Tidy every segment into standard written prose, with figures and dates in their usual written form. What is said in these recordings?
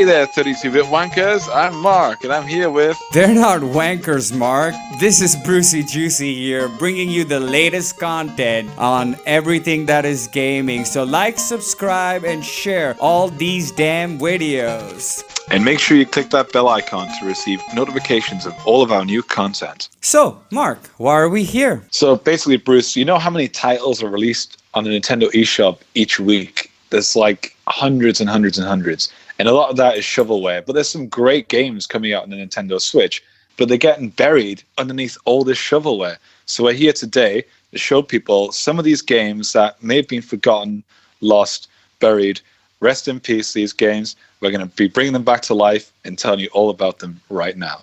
there, 32-bit wankers. I'm Mark, and I'm here with... They're not wankers, Mark. This is Brucey Juicy here, bringing you the latest content on everything that is gaming. So like, subscribe, and share all these damn videos. And make sure you click that bell icon to receive notifications of all of our new content. So, Mark, why are we here? So basically, Bruce, you know how many titles are released on the Nintendo eShop each week? There's like hundreds and hundreds and hundreds. And a lot of that is shovelware. But there's some great games coming out on the Nintendo Switch, but they're getting buried underneath all this shovelware. So we're here today to show people some of these games that may have been forgotten, lost, buried. Rest in peace, these games. We're going to be bringing them back to life and telling you all about them right now.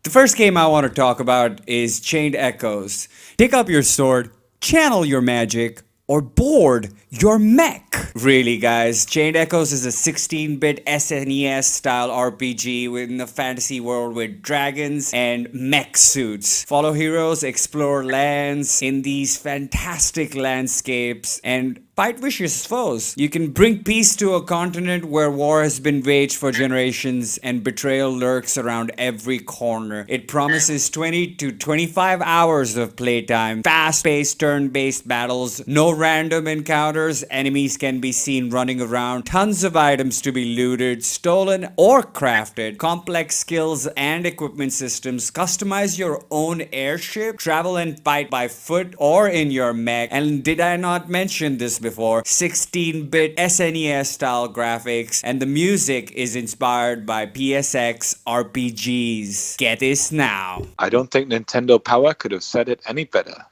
The first game I want to talk about is Chained Echoes. Pick up your sword, channel your magic, or board your mech. Really, guys, Chained Echoes is a 16-bit SNES-style RPG in a fantasy world with dragons and mech suits. Follow heroes, explore lands in these fantastic landscapes, and fight vicious foes. You can bring peace to a continent where war has been waged for generations and betrayal lurks around every corner. It promises 20 to 25 hours of playtime, fast-paced turn-based battles, no random encounters, enemies can be seen running around, tons of items to be looted, stolen, or crafted, complex skills and equipment systems, customize your own airship, travel and fight by foot or in your mech, and did I not mention this before, 16-bit SNES style graphics, and the music is inspired by PSX RPGs. Get this now. I don't think Nintendo Power could have said it any better.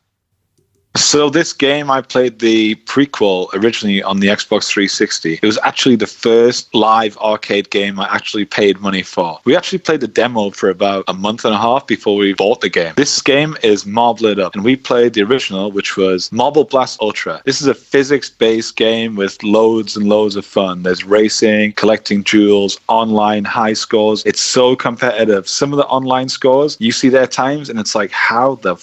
So this game, I played the prequel originally on the Xbox 360. It was actually the first live arcade game I actually paid money for. We actually played the demo for about a month and a half before we bought the game. This game is Marble It Up, and we played the original, which was Marble Blast Ultra. This is a physics-based game with loads and loads of fun. There's racing, collecting jewels, online high scores. It's so competitive. Some of the online scores, you see their times, and it's like, how the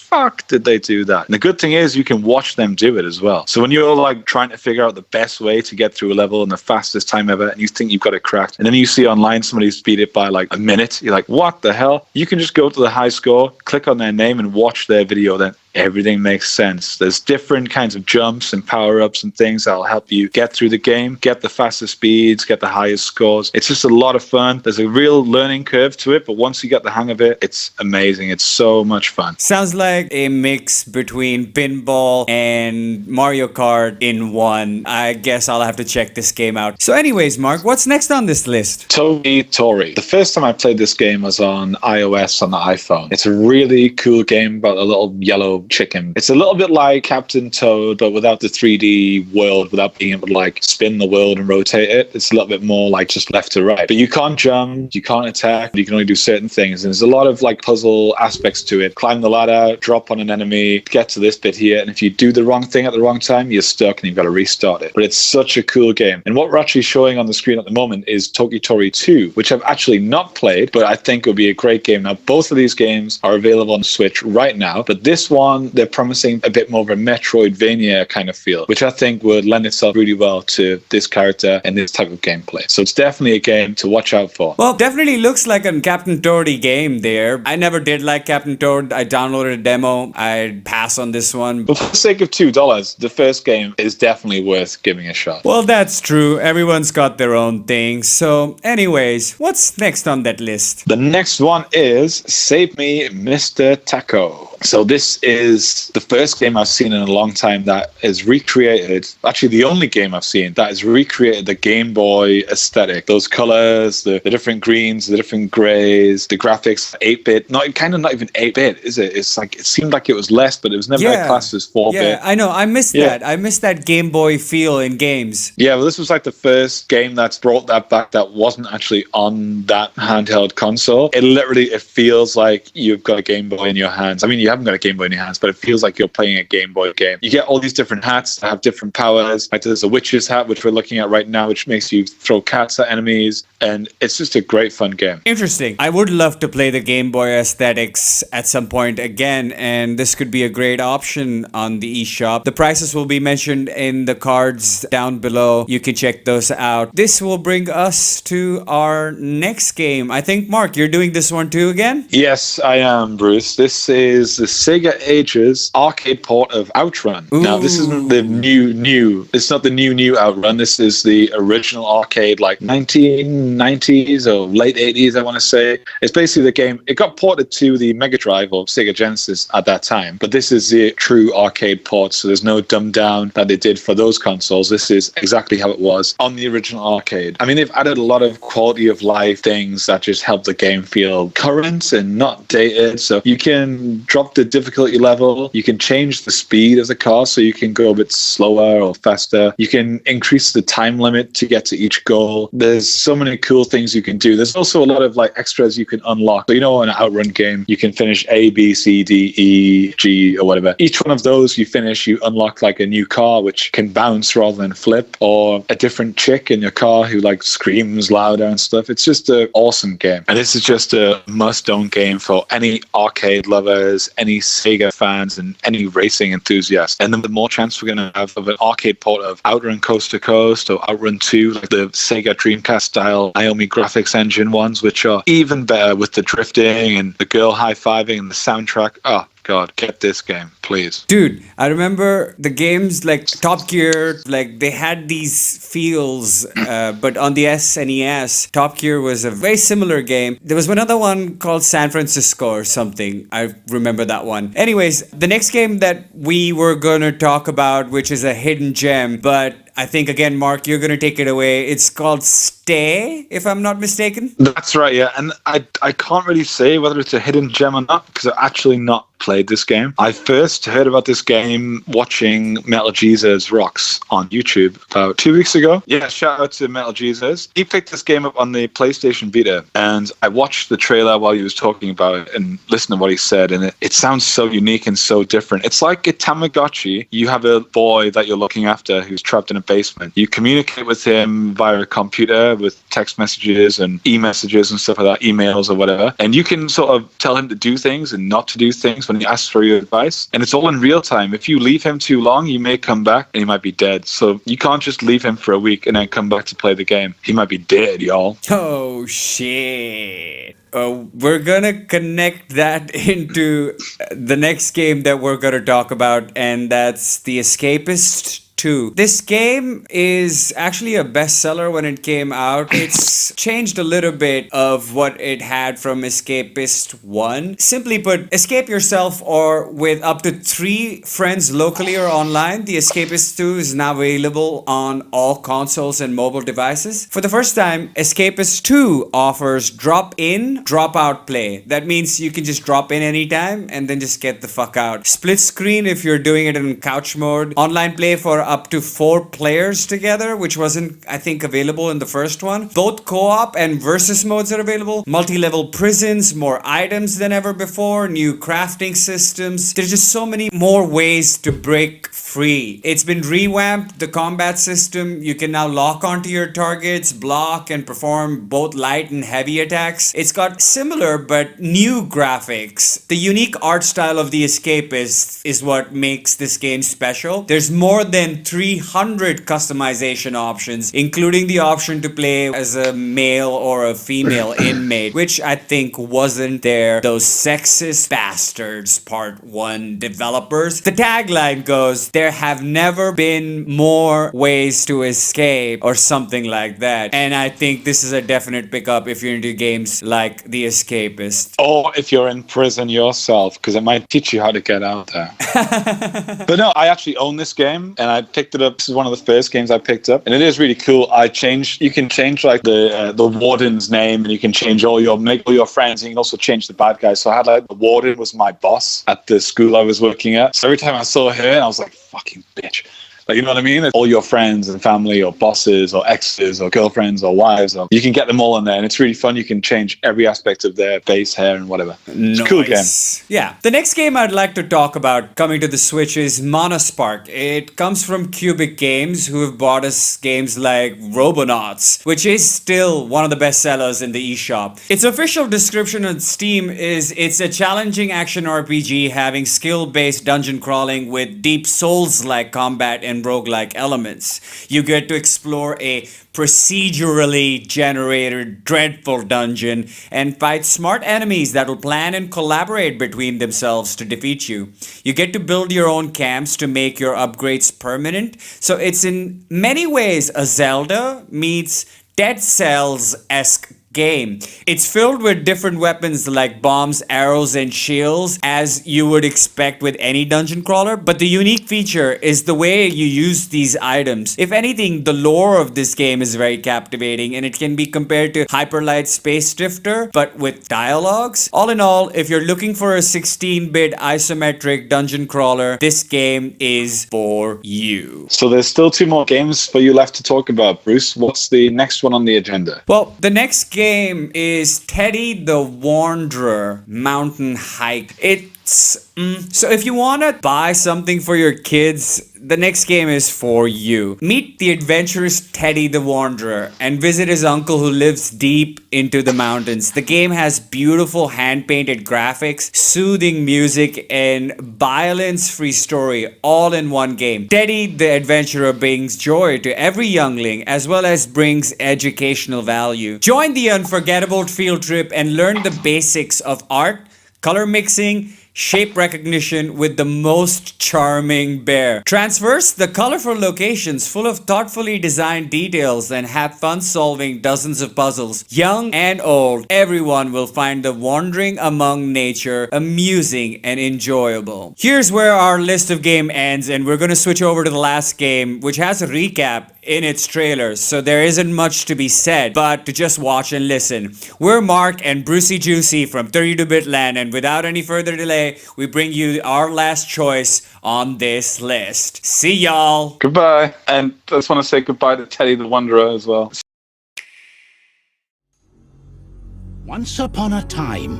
fuck did they do that? And the good thing is you can watch them do it as well. So when you're like trying to figure out the best way to get through a level in the fastest time ever, and you think you've got it cracked, and then you see online somebody's beat it by like a minute, you're like, what the hell? You can just go to the high score, click on their name, and watch their video. Then everything makes sense. There's different kinds of jumps and power-ups and things that'll help you get through the game, get the fastest speeds, get the highest scores. It's just a lot of fun. There's a real learning curve to it, but once you get the hang of it, it's amazing. It's so much fun. Sounds like a mix between pinball and Mario Kart in one. I guess I'll have to check this game out. So anyways, Mark, what's next on this list? Toki Tori. The first time I played this game was on iOS on the iPhone. It's a really cool game about a little yellow chicken. It's a little bit like Captain Toad, but without the 3D world, without being able to like spin the world and rotate it. It's a little bit more like just left to right. But you can't jump, you can't attack, you can only do certain things. And there's a lot of like puzzle aspects to it. Climb the ladder, drop on an enemy, get to this bit here, and if you do the wrong thing at the wrong time, you're stuck and you've got to restart it. But it's such a cool game. And what we're actually showing on the screen at the moment is Toki Tori 2, which I've actually not played, but I think will be a great game. Now, both of these games are available on Switch right now, but this one, they're promising a bit more of a Metroidvania kind of feel, which I think would lend itself really well to this character and this type of gameplay. So it's definitely a game to watch out for. Well, definitely looks like a Captain Toady game there. I never did like Captain Toad. I downloaded a demo. I'd pass on this one. But for the sake of $2, the first game is definitely worth giving a shot. Well, that's true. Everyone's got their own thing. So anyways, what's next on that list? The next one is Save Me, Mr. Tako. So this is the first game I've seen in a long time that is recreated, actually the only game I've seen that has recreated the Game Boy aesthetic. Those colors, the different greens, the different grays, the graphics, 8-bit, not even 8-bit, is it? It's like, it seemed like it was less, but it was never classed as 4-bit. Yeah, I know, I missed that. I missed that Game Boy feel in games. Yeah, well, this was like the first game that's brought that back that wasn't actually on that handheld console. It feels like you've got a Game Boy in your hands. I mean, you you haven't got a Game Boy in your hands, but it feels like you're playing a Game Boy game. You get all these different hats that have different powers. Like there's a witch's hat, which we're looking at right now, which makes you throw cats at enemies. And it's just a great fun game. Interesting. I would love to play the Game Boy aesthetics at some point again, and this could be a great option on the eShop. The prices will be mentioned in the cards down below. You can check those out. This will bring us to our next game. I think, Mark, you're doing this one too again? Yes, I am, Bruce. This is the SEGA AGES arcade port of Outrun. Ooh. Now, this isn't the new. It's not the new Outrun. This is the original arcade, like 1990s or late 80s, I want to say. It's basically the game. It got ported to the Mega Drive or Sega Genesis at that time, but this is the true arcade port, so there's no dumbed down that they did for those consoles. This is exactly how it was on the original arcade. I mean, they've added a lot of quality of life things that just help the game feel current and not dated. So you can drop the difficulty level, you can change the speed of the car so you can go a bit slower or faster. You can increase the time limit to get to each goal. There's so many cool things you can do. There's also a lot of like extras you can unlock. So, you know, in an Outrun game, you can finish A, B, C, D, E, G, or whatever. Each one of those you finish, you unlock like a new car which can bounce rather than flip, or a different chick in your car who like screams louder and stuff. It's just an awesome game. And this is just a must-own game for any arcade lovers, any Sega fans, and any racing enthusiasts. And then the more chance we're going to have of an arcade port of Outrun Coast to Coast or Outrun 2, like the Sega Dreamcast style Naomi graphics engine ones, which are even better with the drifting and the girl high-fiving and the soundtrack. Oh, God, get this game, please. Dude, I remember the games like Top Gear, like they had these feels, but on the SNES, Top Gear was a very similar game. There was another one called San Francisco or something. I remember that one. Anyways, the next game that we were going to talk about, which is a hidden gem, but I think, again, Mark, you're going to take it away. It's called Stay, if I'm not mistaken. That's right, yeah. And I can't really say whether it's a hidden gem or not, because I've actually not played this game. I first heard about this game watching Metal Jesus Rocks on YouTube about 2 weeks ago. Yeah, shout out to Metal Jesus. He picked this game up on the PlayStation Vita, and I watched the trailer while he was talking about it and listened to what he said, and it sounds so unique and so different. It's like a Tamagotchi. You have a boy that you're looking after who's trapped in a basement. You communicate with him via a computer with text messages and e-messages and stuff like that, emails or whatever, and you can sort of tell him to do things and not to do things when he asks for your advice, and it's all in real time. If you leave him too long, he may come back and he might be dead. So you can't just leave him for a week and then come back to play the game. He might be dead, y'all. Oh, shit. We're gonna connect that into the next game that we're gonna talk about, and that's The Escapists 2. This game is actually a bestseller when it came out. It's changed a little bit of what it had from Escapist 1. Simply put, escape yourself or with up to 3 friends locally or online. The Escapist 2 is now available on all consoles and mobile devices. For the first time, Escapist 2 offers drop-in, drop-out play. That means you can just drop in anytime and then just get the fuck out. Split screen if you're doing it in couch mode. Online play for up to 4 players together, which wasn't, I think, available in the first one. Both co-op and versus modes are available. Multi-level prisons, more items than ever before, new crafting systems. There's just so many more ways to break free. It's been revamped, the combat system. You can now lock onto your targets, block, and perform both light and heavy attacks. It's got similar but new graphics. The unique art style of The Escapists is what makes this game special. There's more than 300 customization options, including the option to play as a male or a female inmate, which I think wasn't there. Those sexist bastards, Part 1 developers. The tagline goes, there have never been more ways to escape, or something like that. And I think this is a definite pickup if you're into games like The Escapist. Or if you're in prison yourself, because it might teach you how to get out there. But no, I actually own this game, and I picked it up. This is one of the first games I picked up, and it is really cool. You can change like the warden's name, and you can change make all your friends, and you can also change the bad guys. So I had like the warden was my boss at the school I was working at. So every time I saw her, I was like, fucking bitch. Like, you know what I mean? All your friends and family or bosses or exes or girlfriends or wives, or you can get them all in there, and it's really fun. You can change every aspect of their face, hair, and whatever. It's a cool game. Yeah. The next game I'd like to talk about coming to the Switch is Monospark. It comes from Cubic Games, who have brought us games like Robonauts, which is still one of the best sellers in the eShop. Its official description on Steam is it's a challenging action RPG having skill-based dungeon crawling with deep Souls-like combat and roguelike elements. You get to explore a procedurally generated dreadful dungeon and fight smart enemies that will plan and collaborate between themselves to defeat you. You get to build your own camps to make your upgrades permanent. So it's in many ways a Zelda meets Dead Cells-esque game. It's filled with different weapons like bombs, arrows, and shields, as you would expect with any dungeon crawler, but the unique feature is the way you use these items. If anything, the lore of this game is very captivating, and it can be compared to Hyperlight Space Drifter, but with dialogues. All in all, if you're looking for a 16-bit isometric dungeon crawler, this game is for you. So there's still 2 more games for you left to talk about, Bruce. What's the next one on the agenda? Well, the next game is Teddy the Wanderer Mountain Hike. So if you want to buy something for your kids, the next game is for you. Meet the adventurous Teddy the Wanderer and visit his uncle who lives deep into the mountains. The game has beautiful hand-painted graphics, soothing music, and violence-free story all in one game. Teddy the Adventurer brings joy to every youngling as well as brings educational value. Join the unforgettable field trip and learn the basics of art, color mixing, shape recognition with the most charming bear. Traverse the colorful locations full of thoughtfully designed details and have fun solving dozens of puzzles. Young and old, everyone will find the wandering among nature amusing and enjoyable. Here's where our list of game ends, and we're going to switch over to the last game, which has a recap in its trailers, so there isn't much to be said, but to just watch and listen. We're Mark and Brucey Juicy from 32-Bit Land, and without any further delay, we bring you our last choice on this list. See y'all. Goodbye. And I just want to say goodbye to Teddy the Wanderer as well. Once upon a time,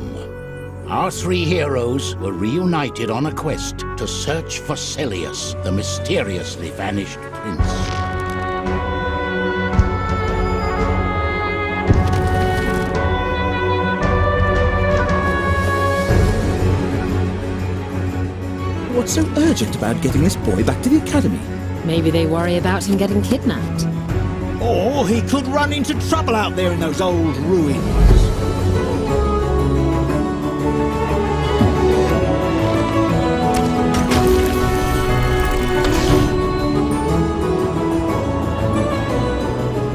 our 3 heroes were reunited on a quest to search for Celius, the mysteriously vanished prince. What's so urgent about getting this boy back to the academy? Maybe they worry about him getting kidnapped. Or he could run into trouble out there in those old ruins.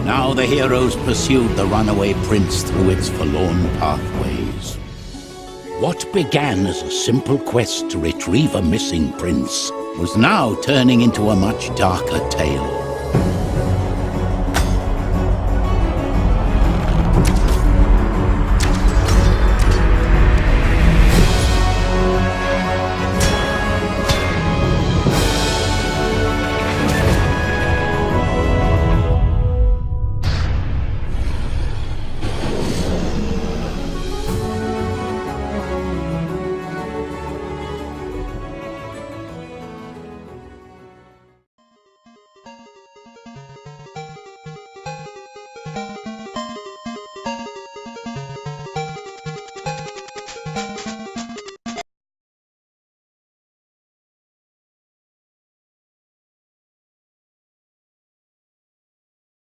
Now the heroes pursued the runaway prince through its forlorn pathways. What began as a simple quest to retrieve a missing prince was now turning into a much darker tale.